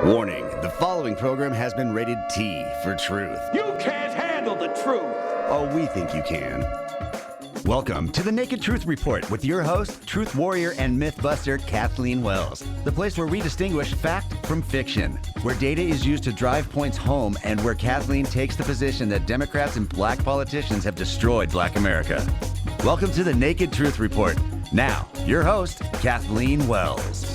Warning, the following program has been rated T for truth. You can't handle the truth. Oh, we think you can. Welcome to the Naked Truth Report with your host, truth warrior and mythbuster Kathleen Wells. The place where we distinguish fact from fiction, where data is used to drive points home, and where Kathleen takes the position that Democrats and black politicians have destroyed black America. Welcome to the Naked Truth Report. Now, your host, Kathleen Wells.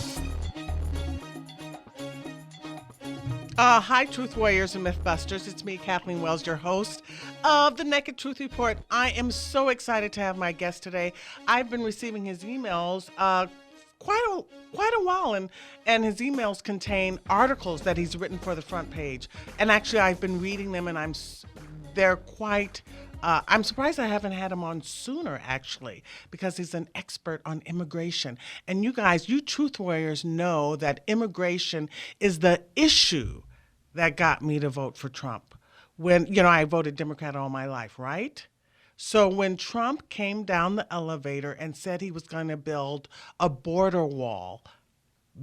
Hi, Truth Warriors and Mythbusters. It's me, Kathleen Wells, your host of the Naked Truth Report. I am so excited to have my guest today. I've been receiving his emails quite a while, and his emails contain articles that he's written for the front page. And actually, I've been reading them, and they're quite. I'm surprised I haven't had him on sooner, actually, because he's an expert on immigration. And you guys, you truth warriors know that immigration is the issue that got me to vote for Trump. When, I voted Democrat all my life, right? So when Trump came down the elevator and said he was going to build a border wall,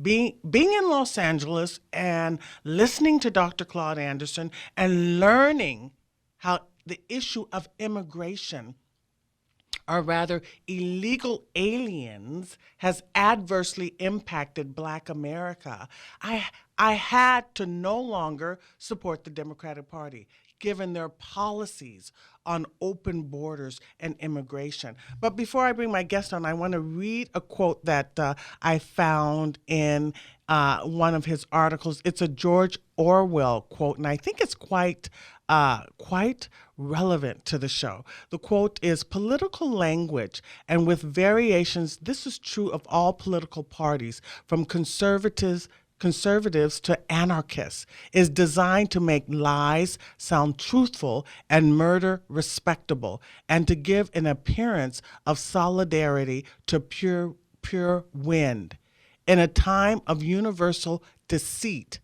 being in Los Angeles and listening to Dr. Claude Anderson and learning how the issue of immigration, or rather illegal aliens, has adversely impacted Black America, I had to no longer support the Democratic Party, given their policies on open borders and immigration. But before I bring my guest on, I want to read a quote that I found in one of his articles. It's a George Orwell quote, and I think it's quite relevant to the show. The quote is, "Political language, and with variations, this is true of all political parties, from conservatives to anarchists, is designed to make lies sound truthful and murder respectable, and to give an appearance of solidarity to pure wind. In a time of universal deceit,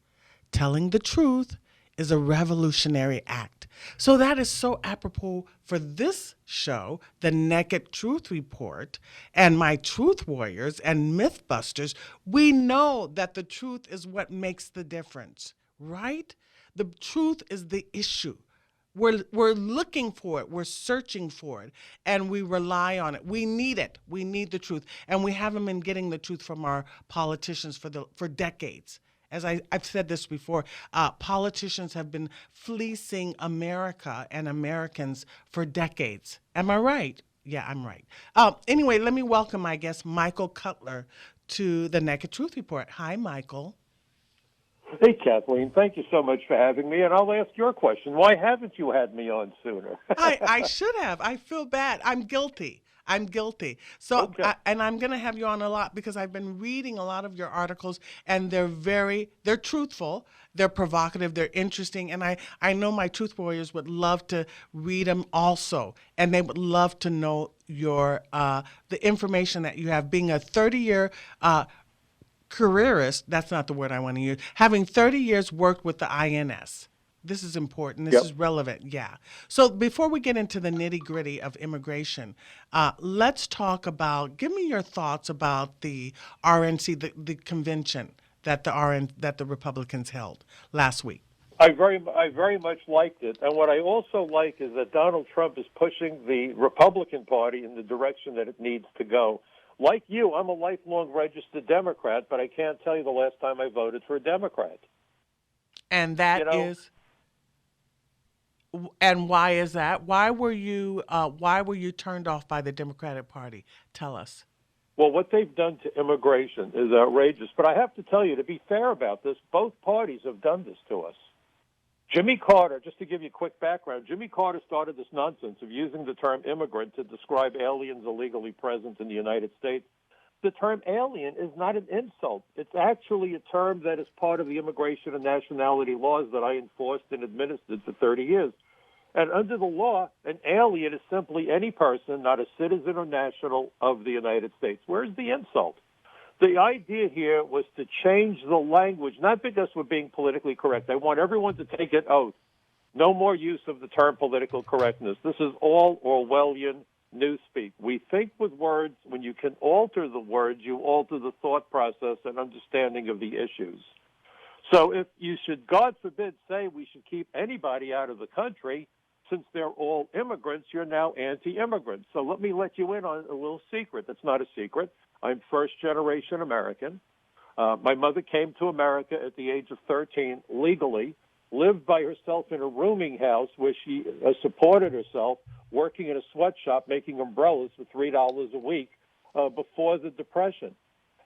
telling the truth is a revolutionary act." So that is so apropos for this show, the Naked Truth Report, and my truth warriors and mythbusters. We know that the truth is what makes the difference, right? The truth is the issue. We're looking for it. We're searching for it, and we rely on it. We need it. We need the truth, and we haven't been getting the truth from our politicians for decades. As I've said this before, politicians have been fleecing America and Americans for decades. Am I right? Yeah, I'm right. Anyway, let me welcome my guest, Michael Cutler, to the Naked Truth Report. Hi, Michael. Hey, Kathleen. Thank you so much for having me, and I'll ask your question. Why haven't you had me on sooner? I should have. I feel bad. I'm guilty. So, okay. And I'm going to have you on a lot because I've been reading a lot of your articles, and they're truthful, they're provocative, they're interesting, and I know my truth warriors would love to read them also, and they would love to know your the information that you have. Being a 30-year careerist, that's not the word I want to use, having 30 years worked with the INS. This is important. This is relevant. Yeah. So before we get into the nitty-gritty of immigration, let's talk about, give me your thoughts about the RNC, the convention that the Republicans held last week. I very much liked it. And what I also like is that Donald Trump is pushing the Republican Party in the direction that it needs to go. Like you, I'm a lifelong registered Democrat, but I can't tell you the last time I voted for a Democrat. And that is... And why is that? Why were you turned off by the Democratic Party? Tell us. Well, what they've done to immigration is outrageous. But I have to tell you, to be fair about this, both parties have done this to us. Jimmy Carter, just to give you a quick background, Jimmy Carter started this nonsense of using the term immigrant to describe aliens illegally present in the United States. The term alien is not an insult. It's actually a term that is part of the immigration and nationality laws that I enforced and administered for 30 years. And under the law, an alien is simply any person, not a citizen or national of the United States. Where's the insult? The idea here was to change the language, not because we're being politically correct. I want everyone to take an oath. No more use of the term political correctness. This is all Orwellian newspeak. We think with words. When you can alter the words, you alter the thought process and understanding of the issues. So if you should, God forbid, say we should keep anybody out of the country, since they're all immigrants, you're now anti-immigrant. So let me let you in on a little secret. That's not a secret. I'm first-generation American. My mother came to America at the age of 13 legally, lived by herself in a rooming house where she supported herself, working in a sweatshop, making umbrellas for $3 a week before the Depression.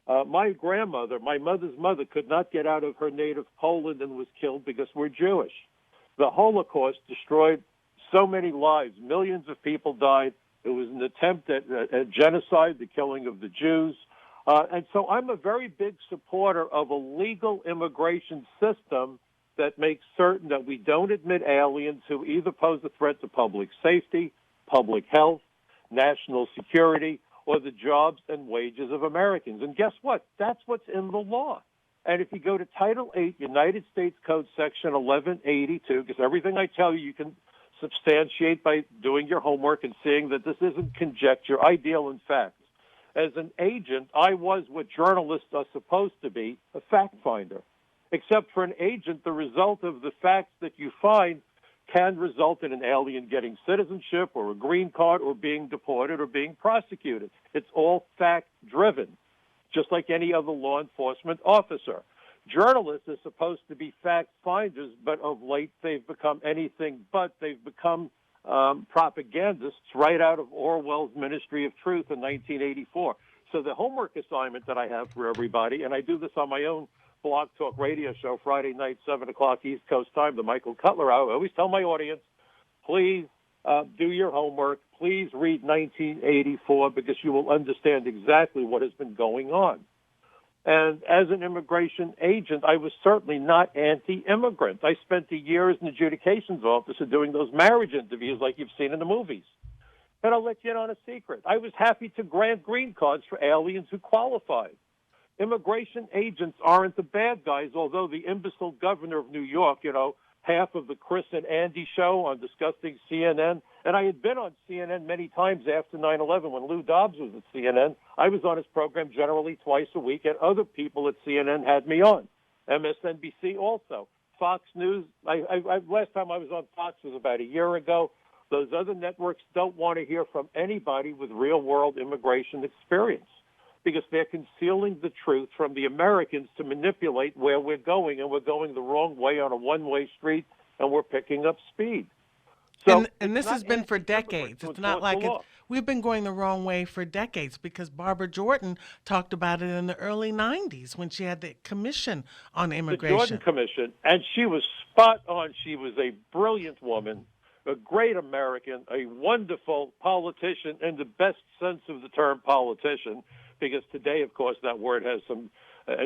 My grandmother, my mother's mother, could not get out of her native Poland and was killed because we're Jewish. The Holocaust destroyed so many lives. Millions of people died. It was an attempt at genocide, the killing of the Jews. And so I'm a very big supporter of a legal immigration system that makes certain that we don't admit aliens who either pose a threat to public safety, public health, national security, or the jobs and wages of Americans. And guess what? That's what's in the law. And if you go to Title 8, United States Code Section 1182, because everything I tell you can substantiate by doing your homework and seeing that this isn't conjecture, I deal in facts. As an agent, I was what journalists are supposed to be, a fact finder. Except for an agent, the result of the facts that you find can result in an alien getting citizenship or a green card or being deported or being prosecuted. It's all fact-driven, just like any other law enforcement officer. Journalists are supposed to be fact-finders, but of late they've become anything but. They've become propagandists right out of Orwell's Ministry of Truth in 1984. So the homework assignment that I have for everybody, and I do this on my own Blog Talk radio show Friday night, 7 o'clock East Coast time, the Michael Cutler Hour. I always tell my audience, please do your homework. Please read 1984 because you will understand exactly what has been going on. And as an immigration agent, I was certainly not anti-immigrant. I spent a year as an adjudications officer doing those marriage interviews like you've seen in the movies. And I'll let you in on a secret. I was happy to grant green cards for aliens who qualified. Immigration agents aren't the bad guys, although the imbecile governor of New York, half of the Chris and Andy show on disgusting CNN, and I had been on CNN many times after 9/11 when Lou Dobbs was at CNN. I was on his program generally twice a week, and other people at CNN had me on. MSNBC also. Fox News, last time I was on Fox was about a year ago. Those other networks don't want to hear from anybody with real-world immigration experience because they're concealing the truth from the Americans to manipulate where we're going, and we're going the wrong way on a one-way street, and we're picking up speed. So and this has been for decades. It's not like we've been going the wrong way for decades because Barbara Jordan talked about it in the early 90s when she had the commission on immigration. The Jordan Commission, and she was spot on. She was a brilliant woman, a great American, a wonderful politician in the best sense of the term politician, because today, of course, that word has some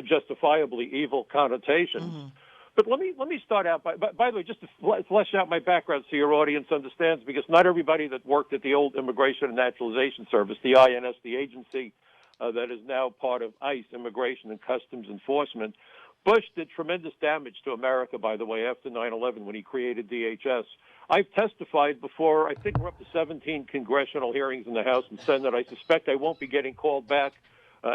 justifiably evil connotations. Mm-hmm. But let me start out by the way, just to flesh out my background so your audience understands, because not everybody that worked at the old Immigration and Naturalization Service, the INS, the agency that is now part of ICE, Immigration and Customs Enforcement. Bush did tremendous damage to America, by the way, after 9/11 when he created DHS. I've testified before, I think we're up to 17 congressional hearings in the House and Senate. I suspect I won't be getting called back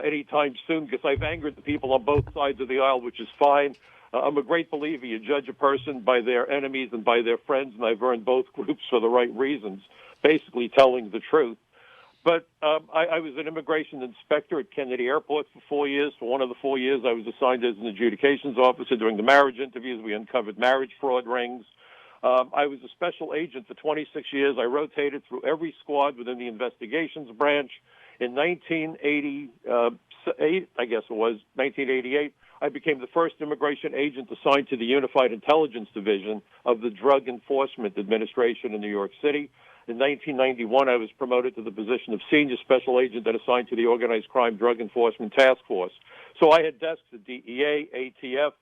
anytime soon because I've angered the people on both sides of the aisle, which is fine. I'm a great believer you judge a person by their enemies and by their friends, and I've earned both groups for the right reasons, basically telling the truth. But I was an immigration inspector at Kennedy Airport for 4 years. For one of the 4 years, I was assigned as an adjudications officer doing the marriage interviews. We uncovered marriage fraud rings. I was a special agent for 26 years. I rotated through every squad within the investigations branch. In 1988, I guess it was, 1988, I became the first immigration agent assigned to the Unified Intelligence Division of the Drug Enforcement Administration in New York City. In 1991, I was promoted to the position of senior special agent and assigned to the Organized Crime Drug Enforcement Task Force. So I had desks at DEA, ATF,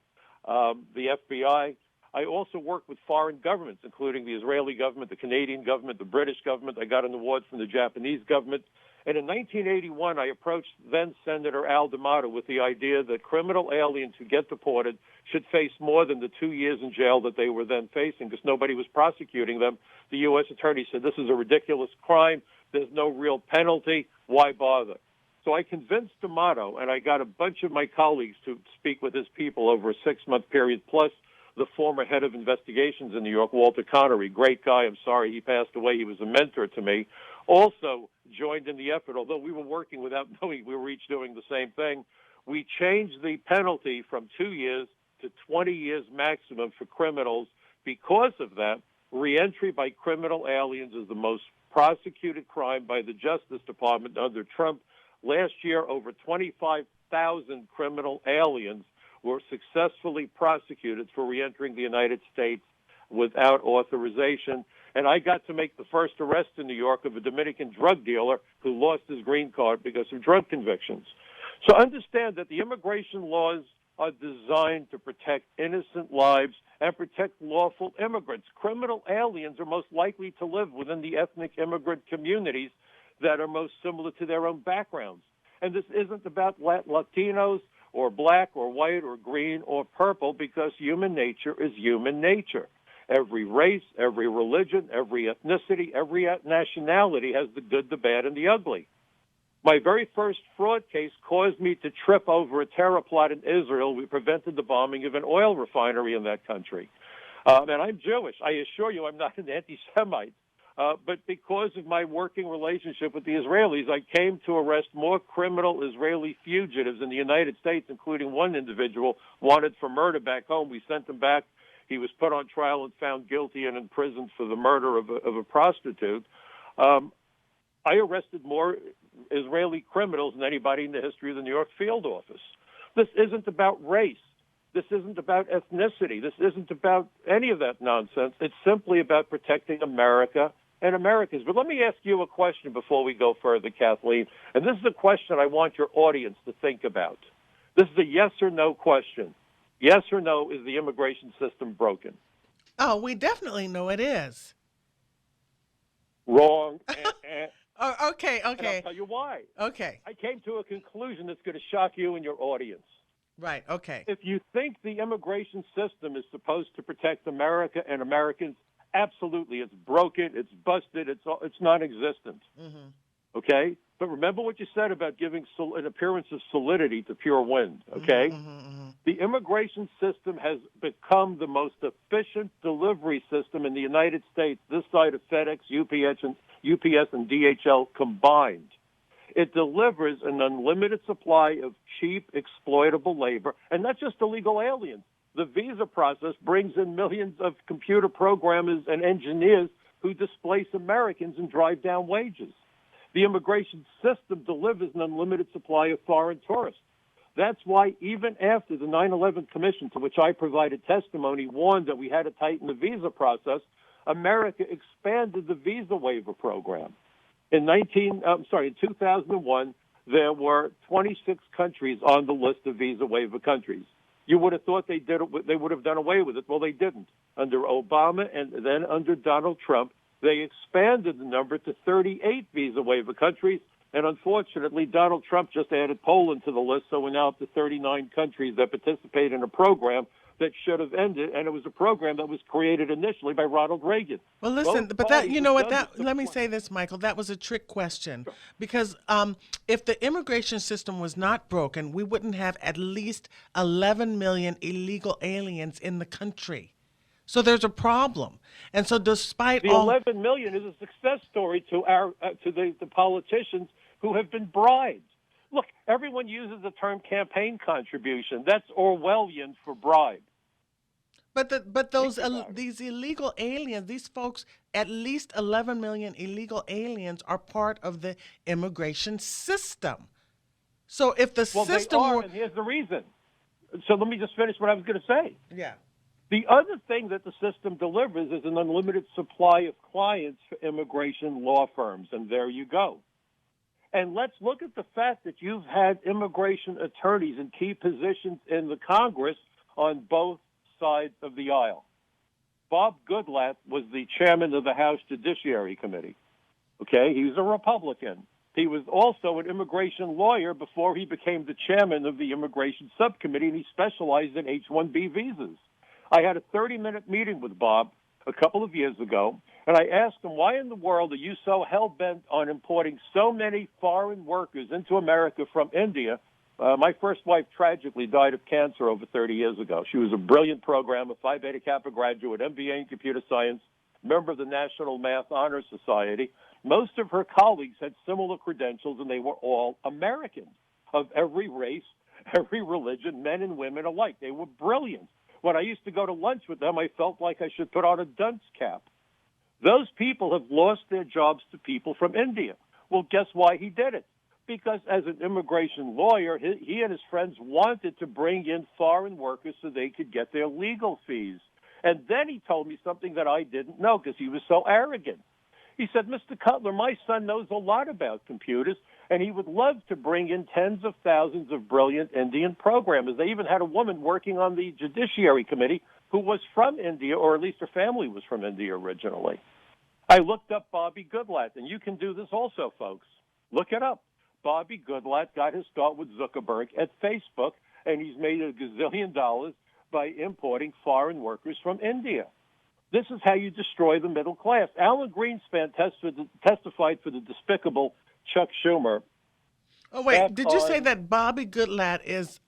the FBI. I also worked with foreign governments, including the Israeli government, the Canadian government, the British government. I got an award from the Japanese government. And in 1981, I approached then-Senator Al D'Amato with the idea that criminal aliens who get deported should face more than the 2 years in jail that they were then facing because nobody was prosecuting them. The U.S. attorney said, this is a ridiculous crime. There's no real penalty. Why bother? So I convinced D'Amato, and I got a bunch of my colleagues to speak with his people over a 6-month period, plus the former head of investigations in New York, Walter Connery, great guy. I'm sorry he passed away. He was a mentor to me. Also joined in the effort, although we were working without knowing we were each doing the same thing. We changed the penalty from 2 years to 20 years maximum for criminals. Because of that, reentry by criminal aliens is the most prosecuted crime by the Justice Department under Trump. Last year, over 25,000 criminal aliens were successfully prosecuted for reentering the United States without authorization. And I got to make the first arrest in New York of a Dominican drug dealer who lost his green card because of drug convictions. So understand that the immigration laws are designed to protect innocent lives and protect lawful immigrants. Criminal aliens are most likely to live within the ethnic immigrant communities that are most similar to their own backgrounds. And this isn't about Latinos or black or white or green or purple, because human nature is human nature. Every race, every religion, every ethnicity, every nationality has the good, the bad, and the ugly. My very first fraud case caused me to trip over a terror plot in Israel. We prevented the bombing of an oil refinery in that country. And I'm Jewish. I assure you I'm not an anti-Semite. But because of my working relationship with the Israelis, I came to arrest more criminal Israeli fugitives in the United States, including one individual wanted for murder back home. We sent him back. He was put on trial and found guilty and imprisoned for the murder of a prostitute. I arrested more Israeli criminals than anybody in the history of the New York field office. This isn't about race. This isn't about ethnicity. This isn't about any of that nonsense. It's simply about protecting America and Americans. But let me ask you a question before we go further, Kathleen. And this is a question I want your audience to think about. This is a yes or no question. Yes or no, is the immigration system broken? Oh, we definitely know it is. Wrong. Oh, okay. And I'll tell you why. Okay. I came to a conclusion that's going to shock you and your audience. Right. Okay. If you think the immigration system is supposed to protect America and Americans, absolutely, it's broken, it's busted, it's non-existent. Mm-hmm. Okay? But remember what you said about giving an appearance of solidity to pure wind, okay? Mm-hmm. The immigration system has become the most efficient delivery system in the United States, this side of FedEx, UPS, and DHL combined. It delivers an unlimited supply of cheap, exploitable labor, and not just illegal aliens. The visa process brings in millions of computer programmers and engineers who displace Americans and drive down wages. The immigration system delivers an unlimited supply of foreign tourists. That's why even after the 9/11 Commission, to which I provided testimony, warned that we had to tighten the visa process, America expanded the visa waiver program. In 2001, there were 26 countries on the list of visa waiver countries. You would have thought they would have done away with it. Well, they didn't. Under Obama and then under Donald Trump, they expanded the number to 38 visa waiver countries. And unfortunately, Donald Trump just added Poland to the list, so we're now up to 39 countries that participate in a program that should have ended, and it was a program that was created initially by Ronald Reagan. Well, listen, but that, you know what, let me say this, Michael, that was a trick question. Sure. Because if the immigration system was not broken, we wouldn't have at least 11 million illegal aliens in the country. So there's a problem. And so despite the 11 million is a success story to the politicians who have been bribed. Look, everyone uses the term campaign contribution. That's Orwellian for bribe. But these illegal aliens, these folks, at least 11 million illegal aliens are part of the immigration system. So if the system they are, and here's the reason. So let me just finish what I was going to say. Yeah. The other thing that the system delivers is an unlimited supply of clients for immigration law firms, and there you go. And let's look at the fact that you've had immigration attorneys in key positions in the Congress on both sides of the aisle. Bob Goodlatte was the chairman of the House Judiciary Committee. Okay, he was a Republican. He was also an immigration lawyer before he became the chairman of the Immigration Subcommittee, and he specialized in H-1B visas. I had a 30-minute meeting with Bob a couple of years ago, and I asked him, why in the world are you so hell-bent on importing so many foreign workers into America from India? My first wife tragically died of cancer over 30 years ago. She was a brilliant programmer, Phi Beta Kappa graduate, MBA in computer science, member of the National Math Honor Society. Most of her colleagues had similar credentials, and they were all Americans of every race, every religion, men and women alike. They were brilliant. When I used to go to lunch with them, I felt like I should put on a dunce cap. Those people have lost their jobs to people from India. Well, guess why he did it? Because as an immigration lawyer, he and his friends wanted to bring in foreign workers so they could get their legal fees. And then he told me something that I didn't know because he was so arrogant. He said, Mr. Cutler, my son knows a lot about computers, and he would love to bring in tens of thousands of brilliant Indian programmers. They even had a woman working on the Judiciary Committee who was from India, or at least her family was from India originally. I looked up Bobby Goodlatte, and you can do this also, folks. Look it up. Bobby Goodlatte got his start with Zuckerberg at Facebook, and he's made $1 gazillion by importing foreign workers from India. This is how you destroy the middle class. Alan Greenspan testified for the despicable Chuck Schumer. Oh, wait, did you say that Bobby Goodlatte is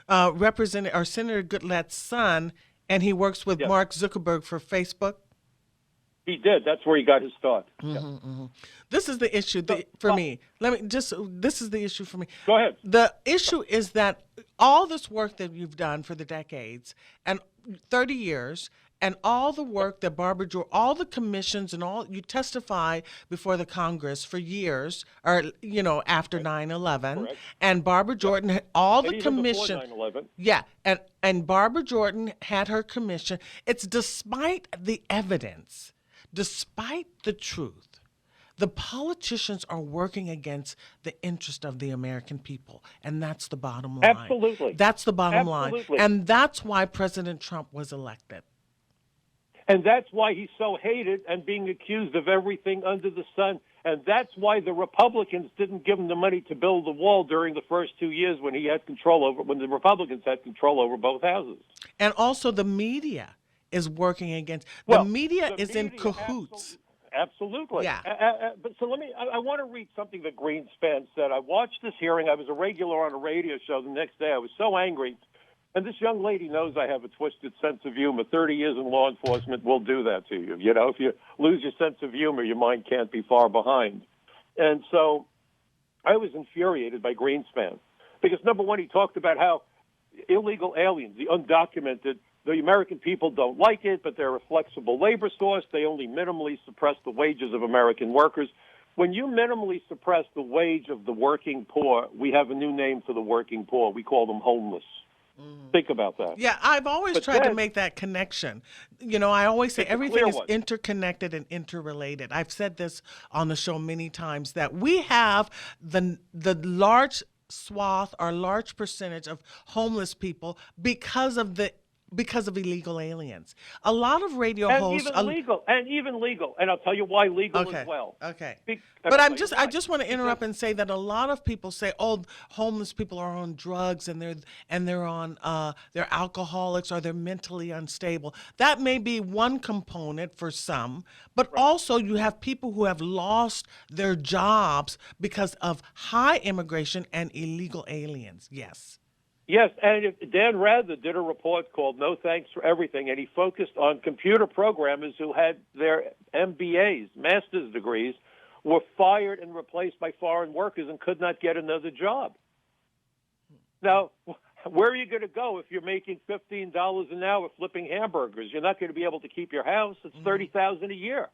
Senator Goodlatte's son, and he works with Mark Zuckerberg for Facebook? He did. That's where he got his start. This is the issue for me. This is the issue for me. Go ahead. The issue is that all this work that you've done for the decades and 30 years, and all the work that Barbara Jordan, all the commissions and all, you testify before the Congress for years, or, after 9/11. And Barbara Jordan had all the commission. Yeah, and Barbara Jordan had her commission. It's despite the evidence, despite the truth, the politicians are working against the interest of the American people, and that's the bottom line. Absolutely. That's the bottom line. And that's why President Trump was elected. And that's why he's so hated and being accused of everything under the sun. And that's why the Republicans didn't give him the money to build the wall during the first 2 years when the Republicans had control over both houses. And also the media is working against, the media is in cahoots. Absolutely. Yeah. But so I want to read something that Greenspan said. I watched this hearing. I was a regular on a radio show the next day. I was so angry. And this young lady knows I have a twisted sense of humor. 30 years in law enforcement will do that to you. If you lose your sense of humor, your mind can't be far behind. And so I was infuriated by Greenspan because, number one, he talked about how illegal aliens, the undocumented, the American people don't like it, but they're a flexible labor source. They only minimally suppress the wages of American workers. When you minimally suppress the wage of the working poor, we have a new name for the working poor. We call them homeless. Think about that. Yeah, I've always tried to make that connection. I always say everything is interconnected and interrelated. I've said this on the show many times that we have the large swath or large percentage of homeless people because of illegal aliens. A lot of radio hosts even legal, and I'll tell you why legal as well. Okay. But I just want to interrupt and say that a lot of people say, "Oh, homeless people are on drugs and they're on they're alcoholics or they're mentally unstable." That may be one component for some, but also you have people who have lost their jobs because of high immigration and illegal aliens. Yes. Yes, and Dan Rather did a report called No Thanks for Everything, and he focused on computer programmers who had their MBAs, master's degrees, were fired and replaced by foreign workers and could not get another job. Now, where are you going to go if you're making $15 an hour flipping hamburgers? You're not going to be able to keep your house. It's $30,000 a year.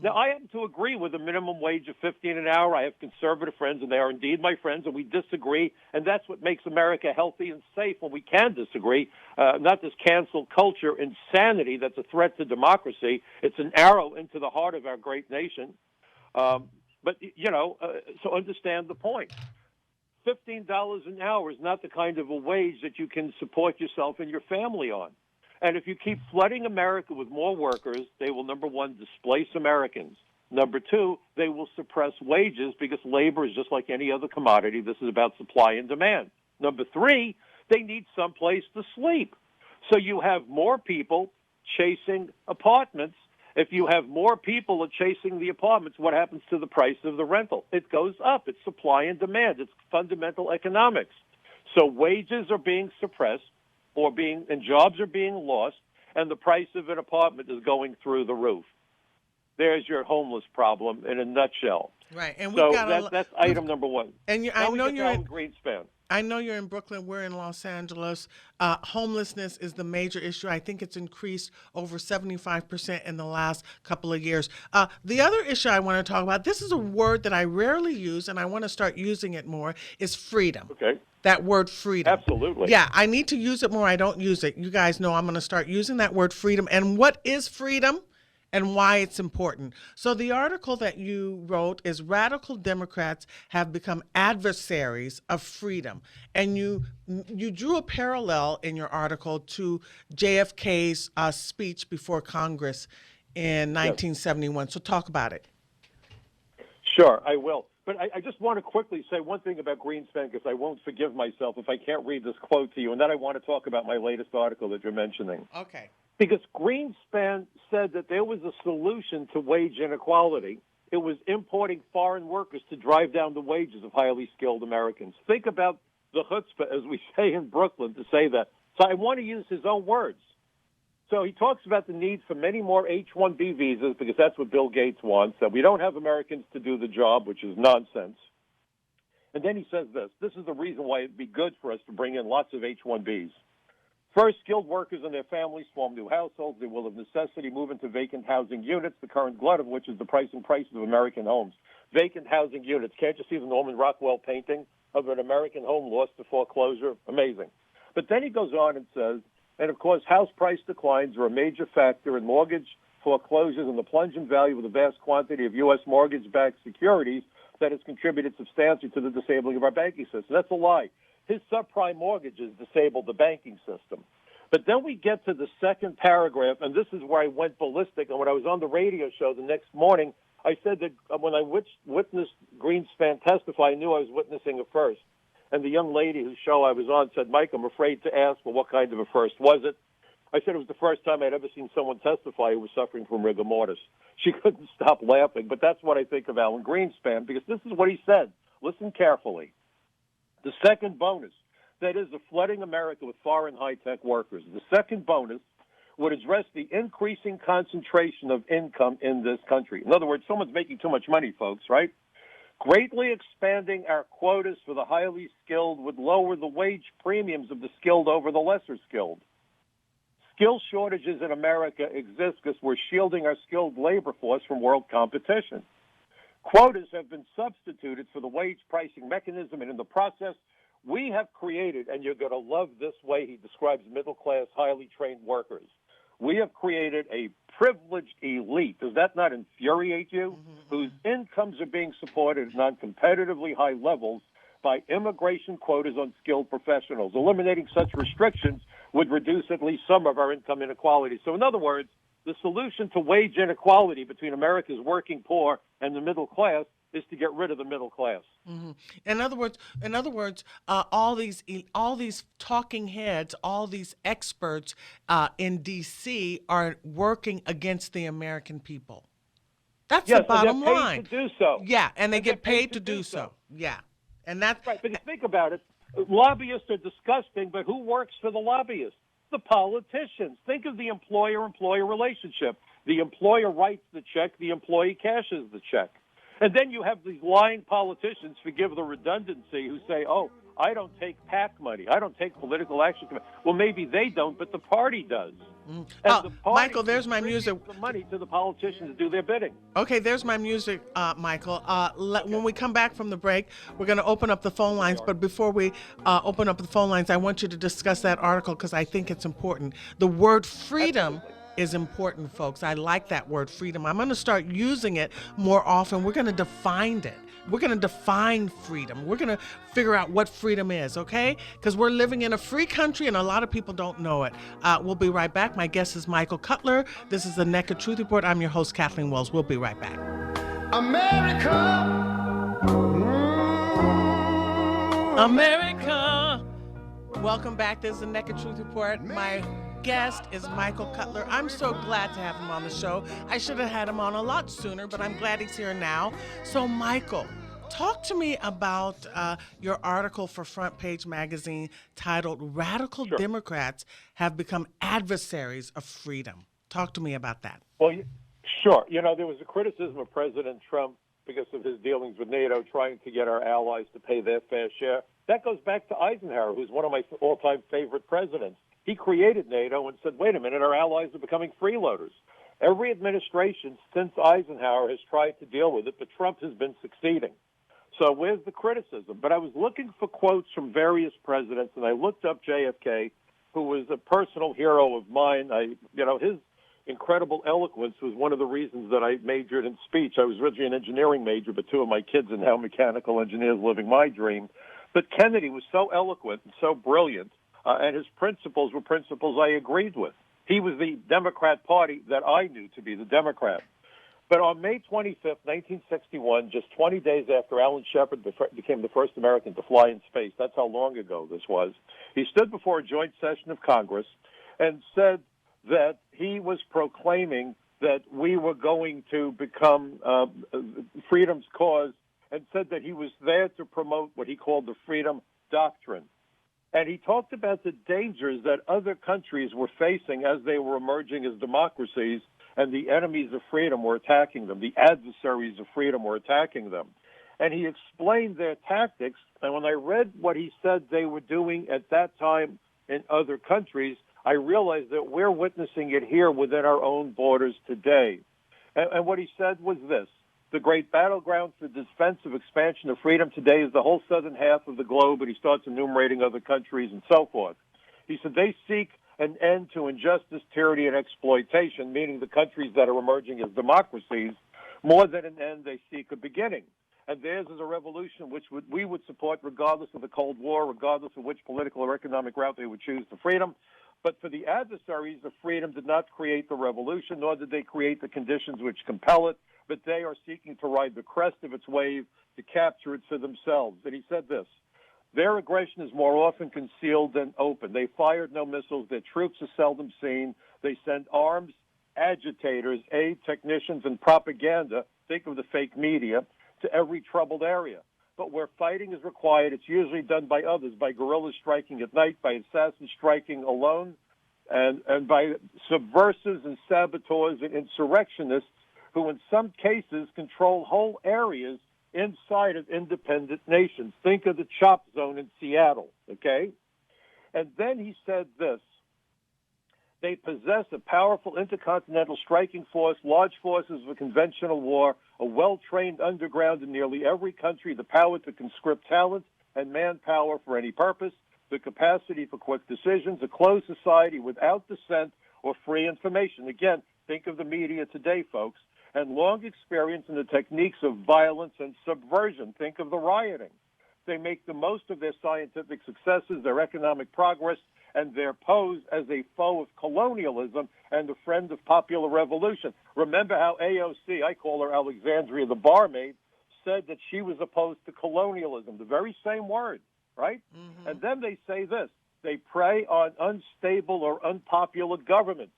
Now, I happen to agree with a minimum wage of $15 an hour. I have conservative friends, and they are indeed my friends, and we disagree. And that's what makes America healthy and safe when we can disagree, not this cancel culture insanity that's a threat to democracy. It's an arrow into the heart of our great nation. So understand the point. $15 an hour is not the kind of a wage that you can support yourself and your family on. And if you keep flooding America with more workers, they will, number one, displace Americans. Number two, they will suppress wages because labor is just like any other commodity. This is about supply and demand. Number three, they need someplace to sleep. So you have more people chasing apartments If you have more people chasing the apartments, what happens to the price of the rental? It goes up. It's supply and demand. It's fundamental economics. So wages are being suppressed and jobs are being lost, and the price of an apartment is going through the roof. There's your homeless problem in a nutshell. Right, and so that's item number one. And I know you're in Greenspan. I know you're in Brooklyn. We're in Los Angeles. Homelessness is the major issue. I think it's increased over 75% in the last couple of years. The other issue I want to talk about, this is a word that I rarely use, and I want to start using it more, is freedom. Okay. That word freedom. Absolutely. Yeah, I need to use it more. I don't use it. You guys know I'm going to start using that word freedom. And what is freedom? And why it's important. So the article that you wrote is Radical Democrats Have Become Adversaries of Freedom. And you drew a parallel in your article to JFK's speech before Congress in 1971. So talk about it. Sure, I will. But I just want to quickly say one thing about Greenspan, because I won't forgive myself if I can't read this quote to you, and then I want to talk about my latest article that you're mentioning. Okay. Because Greenspan said that there was a solution to wage inequality. It was importing foreign workers to drive down the wages of highly skilled Americans. Think about the chutzpah, as we say in Brooklyn, to say that. So I want to use his own words. So he talks about the need for many more H-1B visas, because that's what Bill Gates wants, that we don't have Americans to do the job, which is nonsense. And then he says this. This is the reason why it'd be good for us to bring in lots of H-1Bs. First, skilled workers and their families form new households. They will of necessity move into vacant housing units, the current glut of which is the price of American homes. Vacant housing units. Can't you see the Norman Rockwell painting of an American home lost to foreclosure? Amazing. But then he goes on and says, and of course, house price declines are a major factor in mortgage foreclosures and the plunge in value of the vast quantity of U.S. mortgage-backed securities that has contributed substantially to the disabling of our banking system. That's a lie. His subprime mortgages disabled the banking system. But then we get to the second paragraph, and this is where I went ballistic. And when I was on the radio show the next morning, I said that when I witnessed Greenspan testify, I knew I was witnessing a first. And the young lady whose show I was on said, Mike, I'm afraid to ask, well, what kind of a first was it? I said it was the first time I'd ever seen someone testify who was suffering from rigor mortis. She couldn't stop laughing. But that's what I think of Alan Greenspan, because this is what he said. Listen carefully. The second bonus, that is, the flooding America with foreign high-tech workers. The second bonus would address the increasing concentration of income in this country. In other words, someone's making too much money, folks, right? Greatly expanding our quotas for the highly skilled would lower the wage premiums of the skilled over the lesser skilled. Skill shortages in America exist because we're shielding our skilled labor force from world competition. Quotas have been substituted for the wage pricing mechanism, and in the process, we have created, and you're going to love this way he describes middle-class, highly trained workers. We have created a privileged elite. Does that not infuriate you? Mm-hmm. Whose incomes are being supported at non-competitively high levels by immigration quotas on skilled professionals. Eliminating such restrictions would reduce at least some of our income inequality. So in other words, the solution to wage inequality between America's working poor and the middle class is to get rid of the middle class. Mm-hmm. In other words, all these talking heads, all these experts in D.C. are working against the American people. That's the bottom line. To do so. Yeah, and they get paid to do so. Yeah, and that's right. But think about it. Lobbyists are disgusting, but who works for the lobbyists? The politicians. Think of the employer-employer relationship. The employer writes the check. The employee cashes the check. And then you have these lying politicians, forgive the redundancy, who say, oh, I don't take PAC money. I don't take political action committee. Well, maybe they don't, but the party does. And the party Michael, there's my music. The money to the politicians to do their bidding. Okay, there's my music, Michael. When we come back from the break, we're going to open up the phone lines. But before we open up the phone lines, I want you to discuss that article because I think it's important. The word freedom is important, folks. I like that word freedom. I'm going to start using it more often. We're going to define it. We're going to define freedom. We're going to figure out what freedom is, okay? Because we're living in a free country and a lot of people don't know it. We'll be right back. My guest is Michael Cutler. This is the Naked Truth Report. I'm your host, Kathleen Wells. We'll be right back. America. Welcome back. This is the Naked Truth Report. My guest is Michael Cutler. I'm so glad to have him on the show. I should have had him on a lot sooner, but I'm glad he's here now. So, Michael, talk to me about your article for Front Page Magazine titled Radical Sure. Democrats Have Become Adversaries of Freedom. Talk to me about that. Well, sure. You know, there was a criticism of President Trump because of his dealings with NATO, trying to get our allies to pay their fair share. That goes back to Eisenhower, who's one of my all-time favorite presidents. He created NATO and said, wait a minute, our allies are becoming freeloaders. Every administration since Eisenhower has tried to deal with it, but Trump has been succeeding. So where's the criticism? But I was looking for quotes from various presidents, and I looked up JFK, who was a personal hero of mine. His incredible eloquence was one of the reasons that I majored in speech. I was originally an engineering major, but two of my kids are now mechanical engineers living my dream. But Kennedy was so eloquent and so brilliant, and his principles were principles I agreed with. He was the Democrat Party that I knew to be the Democrat. But on May 25th, 1961, just 20 days after Alan Shepard became the first American to fly in space, that's how long ago this was, he stood before a joint session of Congress and said that he was proclaiming that we were going to become freedom's cause, and said that he was there to promote what he called the Freedom Doctrine. And he talked about the dangers that other countries were facing as they were emerging as democracies, and the enemies of freedom were attacking them. The adversaries of freedom were attacking them. And he explained their tactics, and when I read what he said they were doing at that time in other countries, I realized that we're witnessing it here within our own borders today. And what he said was this: the great battleground for defensive expansion of freedom today is the whole southern half of the globe, and he starts enumerating other countries and so forth. He said they seek an end to injustice, tyranny, and exploitation, meaning the countries that are emerging as democracies. More than an end, they seek a beginning. And theirs is a revolution which we would support regardless of the Cold War, regardless of which political or economic route they would choose to freedom. But for the adversaries of freedom did not create the revolution, nor did they create the conditions which compel it, but they are seeking to ride the crest of its wave to capture it for themselves. And he said this: their aggression is more often concealed than open. They fired no missiles. Their troops are seldom seen. They send arms, agitators, aid technicians, and propaganda, think of the fake media, to every troubled area. But where fighting is required, it's usually done by others, by guerrillas striking at night, by assassins striking alone, and by subversives and saboteurs and insurrectionists who in some cases control whole areas inside of independent nations. Think of the chop zone in Seattle, okay? And then he said this: they possess a powerful intercontinental striking force, large forces of a conventional war, a well-trained underground in nearly every country, the power to conscript talent and manpower for any purpose, the capacity for quick decisions, a closed society without dissent or free information. Again, think of the media today, folks, and long experience in the techniques of violence and subversion. Think of the rioting. They make the most of their scientific successes, their economic progress, and their pose as a foe of colonialism and a friend of popular revolution. Remember how AOC, I call her Alexandria the barmaid, said that she was opposed to colonialism, the very same word, right? Mm-hmm. And then they say this: they prey on unstable or unpopular governments.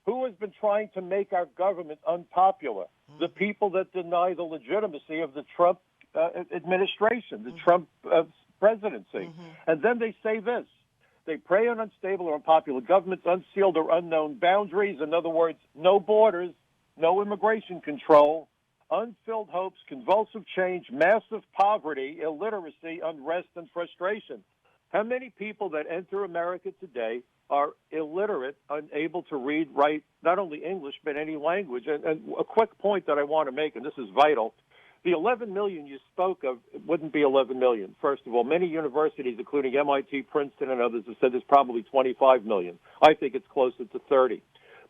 Who has been trying to make our government unpopular? Mm-hmm. The people that deny the legitimacy of the Trump administration, the mm-hmm. Trump presidency. Mm-hmm. And then they say this: they prey on unstable or unpopular governments, unsealed or unknown boundaries. In other words, no borders, no immigration control, unfilled hopes, convulsive change, massive poverty, illiteracy, unrest, and frustration. How many people that enter America today are illiterate, unable to read, write, not only English, but any language? And a quick point that I want to make, and this is vital: the 11 million you spoke of wouldn't be 11 million. First of all, many universities, including MIT, Princeton, and others, have said there's probably 25 million. I think it's closer to 30.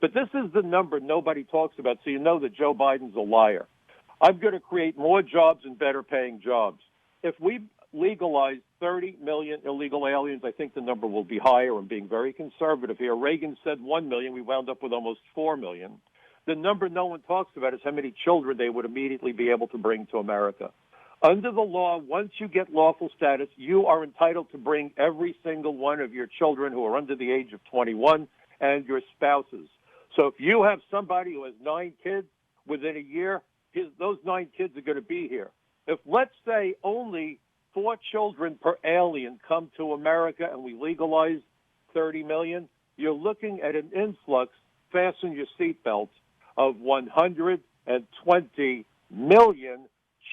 But this is the number nobody talks about, so you know that Joe Biden's a liar. I'm going to create more jobs and better-paying jobs. If we legalize 30 million illegal aliens, I think the number will be higher. I'm being very conservative here. Reagan said 1 million. We wound up with almost 4 million. The number no one talks about is how many children they would immediately be able to bring to America. Under the law, once you get lawful status, you are entitled to bring every single one of your children who are under the age of 21 and your spouses. So if you have somebody who has 9 kids within a year, those 9 kids are going to be here. If, let's say, only 4 children per alien come to America and we legalize 30 million, you're looking at an influx, fasten your seatbelts, of 120 million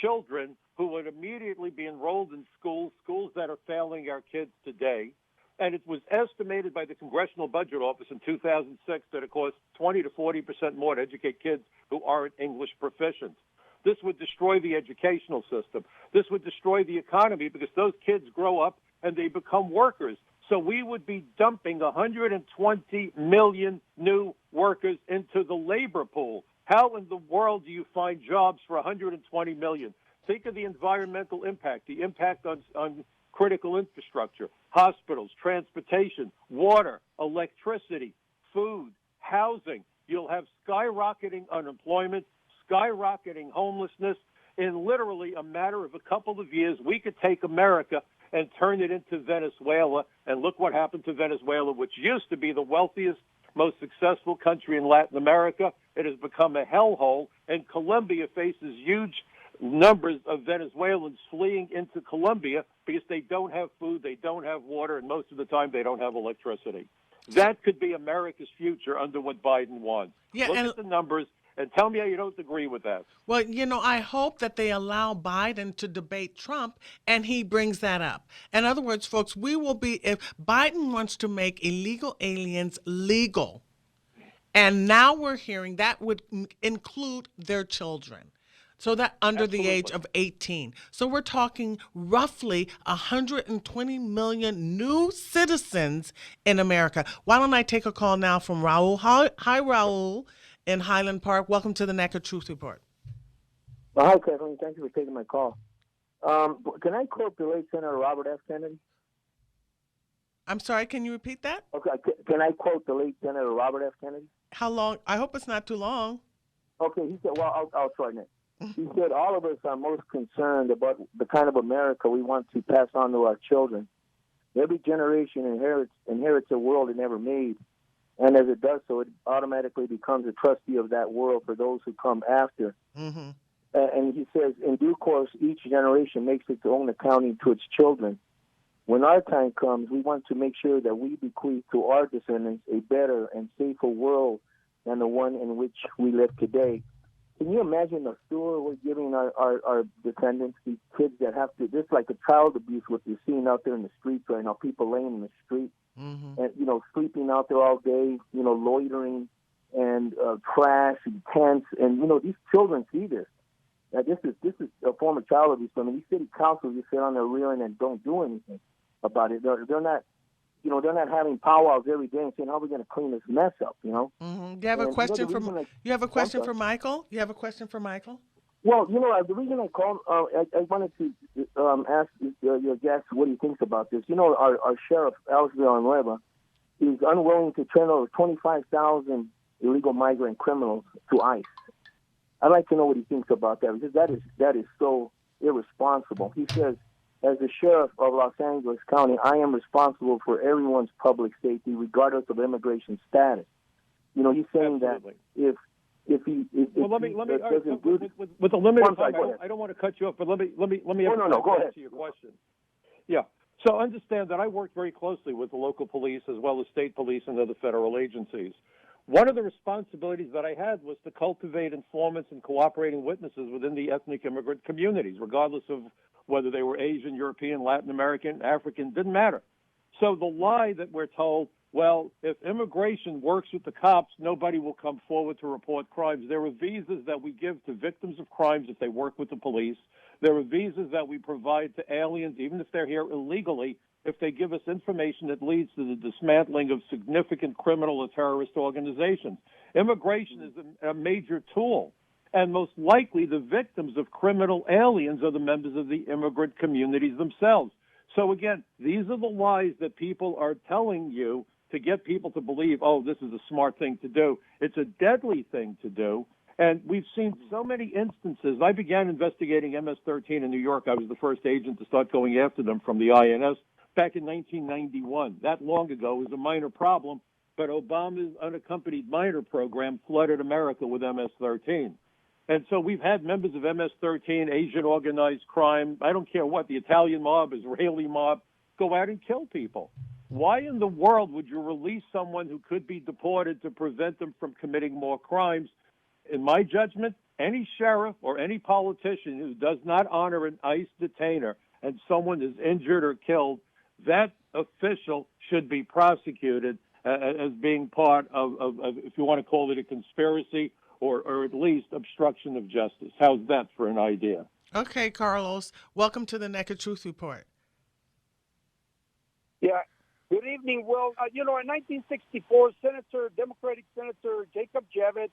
children who would immediately be enrolled in schools that are failing our kids today. And it was estimated by the Congressional Budget Office in 2006 that it costs 20 to 40% more to educate kids who aren't English proficient. This would destroy the educational system. This would destroy the economy because those kids grow up and they become workers. So we would be dumping 120 million new workers into the labor pool. How in the world do you find jobs for 120 million? Think of the environmental impact, the impact on critical infrastructure, hospitals, transportation, water, electricity, food, housing. You'll have skyrocketing unemployment, skyrocketing homelessness. In literally a matter of a couple of years, we could take America and turn it into Venezuela. And look what happened to Venezuela, which used to be the wealthiest, most successful country in Latin America. It has become a hellhole, and Colombia faces huge numbers of Venezuelans fleeing into Colombia because they don't have food, they don't have water, and most of the time they don't have electricity. That could be America's future under what Biden wants. Look at the numbers and tell me how you don't agree with that. Well, I hope that they allow Biden to debate Trump and he brings that up. In other words, folks, if Biden wants to make illegal aliens legal, and now we're hearing that would include their children. So that under the age of 18. So we're talking roughly 120 million new citizens in America. Why don't I take a call now from Raul? Hi, Raul in Highland Park. Welcome to the Naked Truth Report. Well, hi, Kathleen. Thank you for taking my call. Can I quote the late Senator Robert F. Kennedy? I'm sorry, can you repeat that? Okay, can I quote the late Senator Robert F. Kennedy? How long? I hope it's not too long. Okay, he said, well, I'll shorten it. He said, all of us are most concerned about the kind of America we want to pass on to our children. Every generation inherits a world it never made, and as it does so, it automatically becomes a trustee of that world for those who come after. Mm-hmm. And he says, in due course, each generation makes its own accounting to its children. When our time comes, we want to make sure that we bequeath to our descendants a better and safer world than the one in which we live today. Can you imagine the steward we're giving our descendants, these kids that have to, just like a child abuse, what you're seeing out there in the streets right now, people laying in the street and, sleeping out there all day, loitering and trash and tents. And, these children see this. Now, this is a form of child abuse. I mean, these city councils just sit on their rear end and don't do anything about it. They're not, they're not having powwows every day and saying, how are we going to clean this mess up, Mm-hmm. Do you have a question for Michael? You have a question for Michael? Well, the reason I called, I wanted to ask your guest what he thinks about this. Our sheriff, Alex Villanueva, is unwilling to turn over 25,000 illegal migrant criminals to ICE. I'd like to know what he thinks about that, because that is so irresponsible. He says, as the sheriff of Los Angeles County, I am responsible for everyone's public safety, regardless of immigration status. He's saying Absolutely. that if he let me with the limited time, I don't want to cut you off, but let me go ahead. Answer your question. Yeah. So understand that I worked very closely with the local police as well as state police and other federal agencies. One of the responsibilities that I had was to cultivate informants and cooperating witnesses within the ethnic immigrant communities, regardless of whether they were Asian, European, Latin American, African, didn't matter. So the lie that we're told, well, if immigration works with the cops, nobody will come forward to report crimes. There are visas that we give to victims of crimes if they work with the police. There are visas that we provide to aliens, even if they're here illegally, if they give us information that leads to the dismantling of significant criminal or terrorist organizations. Immigration is a major tool. And most likely the victims of criminal aliens are the members of the immigrant communities themselves. So again, these are the lies that people are telling you to get people to believe, oh, this is a smart thing to do. It's a deadly thing to do. And we've seen so many instances. I began investigating MS-13 in New York. I was the first agent to start going after them from the INS back in 1991. That long ago. It was a minor problem. but Obama's unaccompanied minor program flooded America with MS-13. And so we've had members of MS-13, Asian organized crime, I don't care what, the Italian mob, Israeli mob, go out and kill people. Why in the world would you release someone who could be deported to prevent them from committing more crimes? In my judgment, any sheriff or any politician who does not honor an ICE detainer and someone is injured or killed, that official should be prosecuted as being part of, if you want to call it a conspiracy, or at least obstruction of justice. How's that for an idea? Okay, Carlos, welcome to the Naked Truth Report. Yeah. Good evening. Well, in 1964, Democratic Senator Jacob Javits,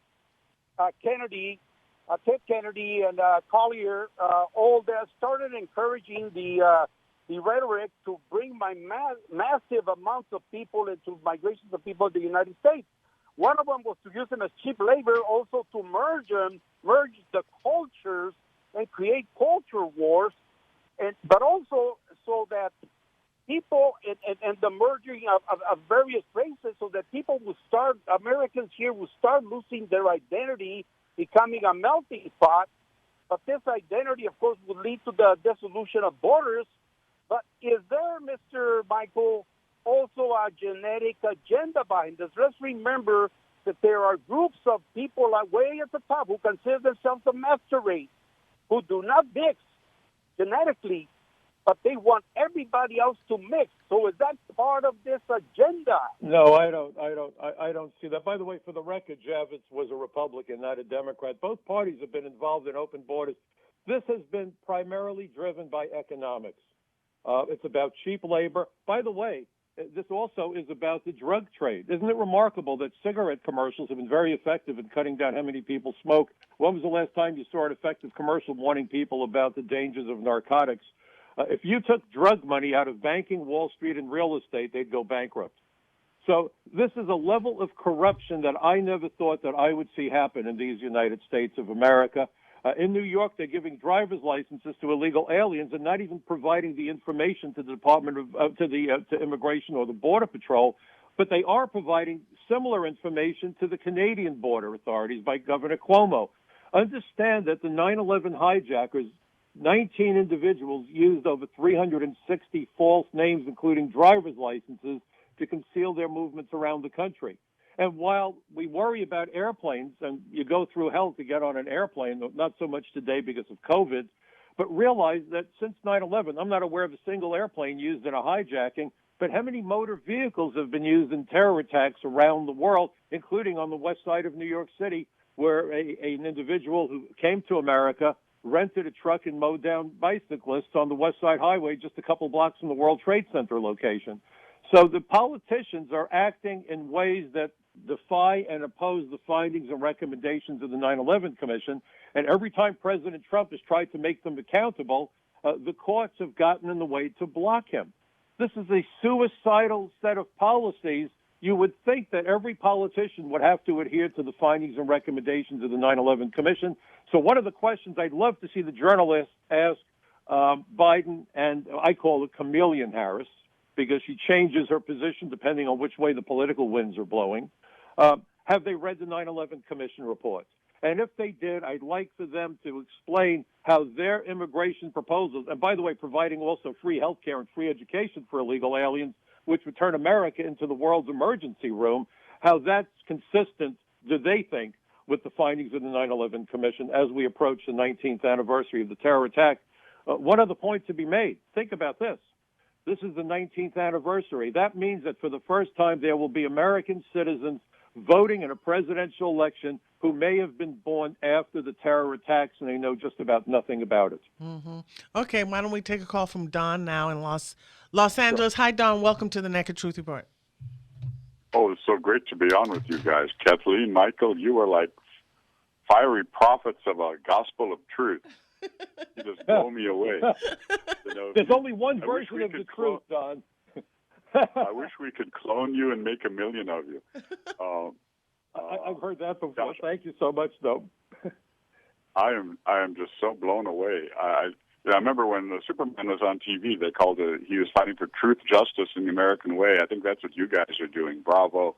Ted Kennedy, and Collier all started encouraging the rhetoric to bring massive amounts of people into migrations of people to the United States. One of them was to use them as cheap labor, also to merge the cultures and create culture wars, but also so that people and the merging of various races, so that Americans here will start losing their identity, becoming a melting pot. But this identity, of course, would lead to the dissolution of borders. But is there, Mr. Michael, also a genetic agenda behind this? Let's remember that there are groups of people way at the top who consider themselves the master race, who do not mix genetically, but they want everybody else to mix. So is that part of this agenda? No, I don't see that. By the way, for the record, Javits was a Republican, not a Democrat. Both parties have been involved in open borders. This has been primarily driven by economics. It's about cheap labor. By the way, this also is about the drug trade. Isn't it remarkable that cigarette commercials have been very effective in cutting down how many people smoke? When was the last time you saw an effective commercial warning people about the dangers of narcotics? If you took drug money out of banking, Wall Street, and real estate, they'd go bankrupt. So this is a level of corruption that I never thought that I would see happen in these United States of America. In New York, they're giving driver's licenses to illegal aliens and not even providing the information to the Department of to Immigration or the Border Patrol, but they are providing similar information to the Canadian border authorities by Governor Cuomo. Understand that the 9/11 hijackers, 19 individuals used over 360 false names, including driver's licenses, to conceal their movements around the country. And while we worry about airplanes, and you go through hell to get on an airplane, not so much today because of COVID, but realize that since 9/11, I'm not aware of a single airplane used in a hijacking, but how many motor vehicles have been used in terror attacks around the world, including on the west side of New York City, where an individual who came to America rented a truck and mowed down bicyclists on the West Side Highway just a couple blocks from the World Trade Center location. So the politicians are acting in ways that defy and oppose the findings and recommendations of the 9/11 Commission. And every time President Trump has tried to make them accountable, the courts have gotten in the way to block him. This is a suicidal set of policies. You would think that every politician would have to adhere to the findings and recommendations of the 9/11 Commission. So one of the questions I'd love to see the journalists ask Biden, and I call it Chameleon Harris, because she changes her position depending on which way the political winds are blowing. Have they read the 9/11 Commission reports? And if they did, I'd like for them to explain how their immigration proposals, and by the way, providing also free health care and free education for illegal aliens, which would turn America into the world's emergency room, how that's consistent, do they think, with the findings of the 9/11 Commission as we approach the 19th anniversary of the terror attack. One other point to be made. Think about this. This is the 19th anniversary. That means that for the first time there will be American citizens voting in a presidential election who may have been born after the terror attacks, and they know just about nothing about it. Mm-hmm. Okay, why don't we take a call from Don now in Los Angeles. Sure. Hi, Don. Welcome to the Naked Truth Report. Oh, it's so great to be on with you guys. Kathleen, Michael, you are like fiery prophets of a gospel of truth. You just blow me away. You know, there's only one version of the truth, Don. I wish we could clone you and make 1 million of you. I've heard that before. Gosh, thank you so much, though. I am just so blown away. Yeah, I remember when Superman was on TV, they called it, he was fighting for truth, justice, and the American way. I think that's what you guys are doing. Bravo.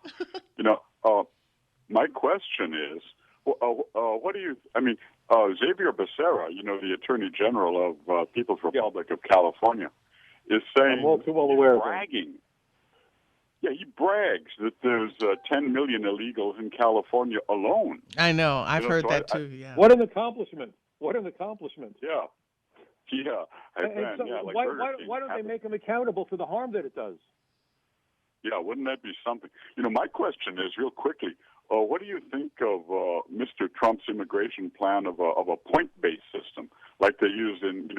My question is, what do you, Xavier Becerra, the Attorney General of People's Republic of California, is saying, I'm all too well aware of that. bragging. Yeah, he brags that there's 10 million illegals in California alone. I know. I've heard so that too. Yeah. What an accomplishment! What an accomplishment! Yeah. Like why don't they make him accountable for the harm that it does? Yeah, wouldn't that be something? My question is, real quickly, what do you think of Mr. Trump's immigration plan of a point-based system, like they use in,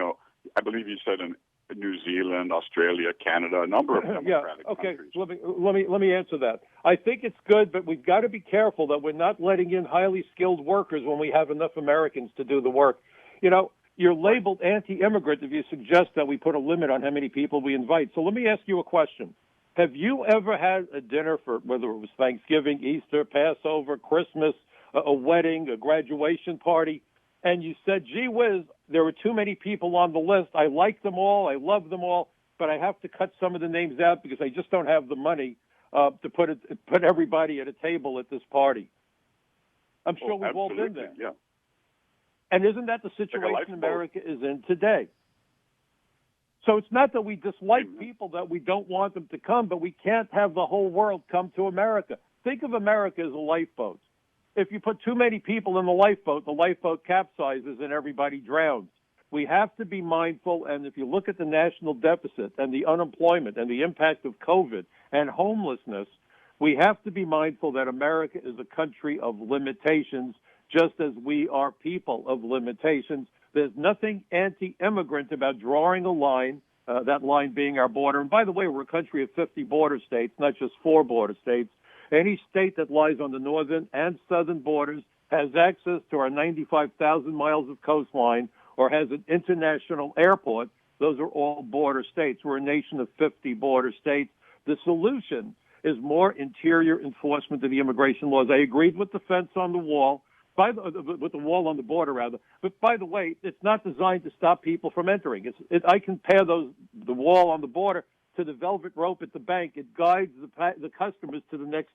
I believe he said in New Zealand, Australia, Canada, a number of democratic countries. Let me answer that. I think it's good, but we've got to be careful that we're not letting in highly skilled workers when we have enough Americans to do the work. You're labeled anti-immigrant if you suggest that we put a limit on how many people we invite. So let me ask you a question. Have you ever had a dinner for, whether it was Thanksgiving, Easter, Passover, Christmas, a wedding, a graduation party, and you said, gee whiz, there were too many people on the list. I like them all. I love them all, but I have to cut some of the names out because I just don't have the money to put everybody at a table at this party. I'm sure we've all been there. Yeah. And isn't that the situation America is in today? So it's not that we dislike people, that we don't want them to come, but we can't have the whole world come to America. Think of America as a lifeboat. If you put too many people in the lifeboat capsizes and everybody drowns. We have to be mindful, and if you look at the national deficit and the unemployment and the impact of COVID and homelessness, we have to be mindful that America is a country of limitations, just as we are people of limitations. There's nothing anti-immigrant about drawing a line, that line being our border. And by the way, we're a country of 50 border states, not just 4 border states. Any state that lies on the northern and southern borders has access to our 95,000 miles of coastline or has an international airport. Those are all border states. We're a nation of 50 border states. The solution is more interior enforcement of the immigration laws. I agreed with the fence on the wall. With the wall on the border, rather. But by the way, it's not designed to stop people from entering. I compare the wall on the border to the velvet rope at the bank. It guides the customers to the next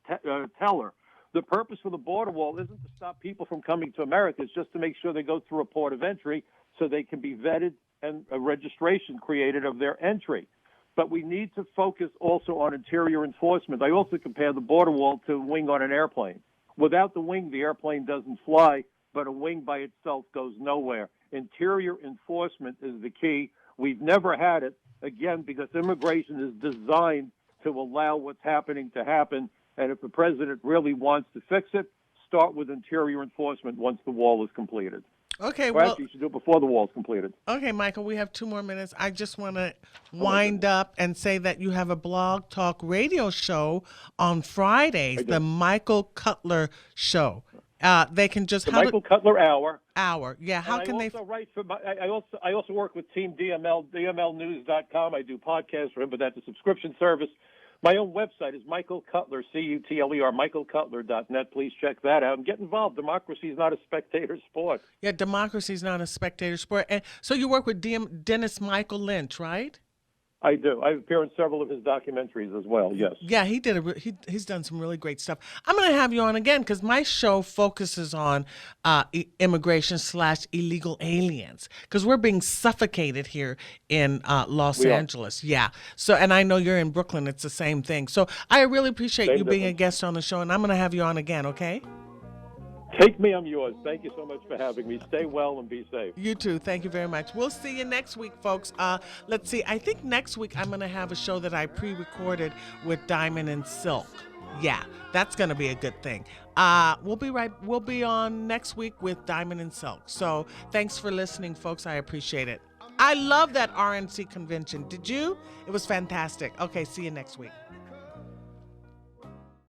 teller. The purpose for the border wall isn't to stop people from coming to America. It's just to make sure they go through a port of entry so they can be vetted and a registration created of their entry. But we need to focus also on interior enforcement. I also compare the border wall to a wing on an airplane. Without the wing, the airplane doesn't fly, but a wing by itself goes nowhere. Interior enforcement is the key. We've never had it, again, because immigration is designed to allow what's happening to happen. And if the president really wants to fix it, start with interior enforcement once the wall is completed. Okay, well, actually, you should do it before the wall is completed. Okay, Michael, we have 2 more minutes. I just want to wind up and say that you have a blog talk radio show on Fridays, the Michael Cutler Show. They can just Michael Cutler Hour. Yeah, how can they? I also work with Team DML, DMLnews.com. I do podcasts for him, but that's a subscription service. My own website is Michael Cutler, Cutler, michaelcutler.net. Please check that out and get involved. Democracy is not a spectator sport. Yeah, democracy is not a spectator sport. And so you work with Dennis Michael Lynch, right? I do. I appear in several of his documentaries as well, yes. Yeah, he's done some really great stuff. I'm going to have you on again because my show focuses on immigration / illegal aliens because we're being suffocated here in Los Angeles. Yeah. So, and I know you're in Brooklyn. It's the same thing. So I really appreciate you being a guest on the show, and I'm going to have you on again, okay? Take me, I'm yours. Thank you so much for having me. Stay well and be safe. You too. Thank you very much. We'll see you next week, folks. Let's see. I think next week I'm going to have a show that I pre-recorded with Diamond and Silk. Yeah, that's going to be a good thing. We'll be on next week with Diamond and Silk. So thanks for listening, folks. I appreciate it. I love that RNC convention. Did you? It was fantastic. Okay, see you next week.